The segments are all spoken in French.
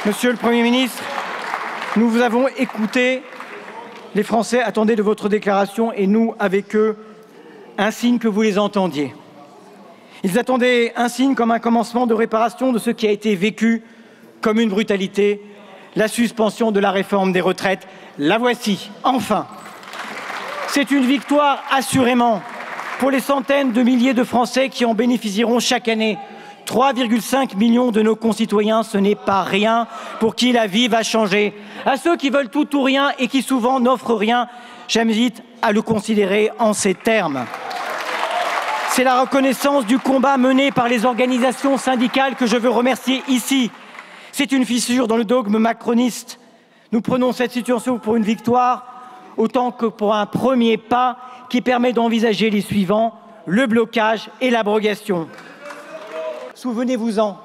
Monsieur le Premier ministre, nous vous avons écouté. Les Français attendaient de votre déclaration, et nous, avec eux, un signe que vous les entendiez. Ils attendaient un signe comme un commencement de réparation de ce qui a été vécu comme une brutalité, la suspension de la réforme des retraites. La voici, enfin. C'est une victoire, assurément, pour les centaines de milliers de Français qui en bénéficieront chaque année. 3,5 millions de nos concitoyens, ce n'est pas rien, pour qui la vie va changer. À ceux qui veulent tout ou rien et qui souvent n'offrent rien, j'invite à le considérer en ces termes. C'est la reconnaissance du combat mené par les organisations syndicales que je veux remercier ici. C'est une fissure dans le dogme macroniste. Nous prenons cette situation pour une victoire, autant que pour un premier pas qui permet d'envisager les suivants, le blocage et l'abrogation. Souvenez-vous-en,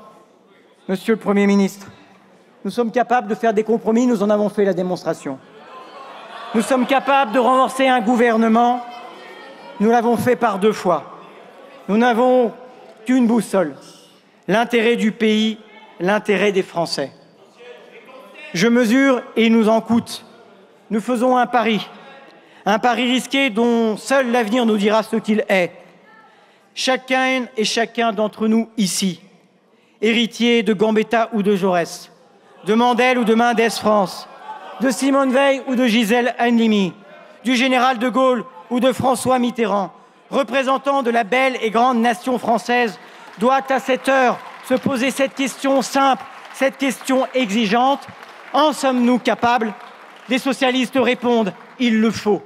Monsieur le Premier ministre, nous sommes capables de faire des compromis, nous en avons fait la démonstration. Nous sommes capables de renforcer un gouvernement, nous l'avons fait par 2 fois. Nous n'avons qu'une boussole, l'intérêt du pays, l'intérêt des Français. Je mesure et il nous en coûte. Nous faisons un pari risqué dont seul l'avenir nous dira ce qu'il est. Chacun et chacun d'entre nous ici, héritier de Gambetta ou de Jaurès, de Mandel ou de Mendès France, de Simone Veil ou de Gisèle Halimi, du général de Gaulle ou de François Mitterrand, représentant de la belle et grande nation française, doit à cette heure se poser cette question simple, cette question exigeante. En sommes-nous capables? Les socialistes répondent, il le faut.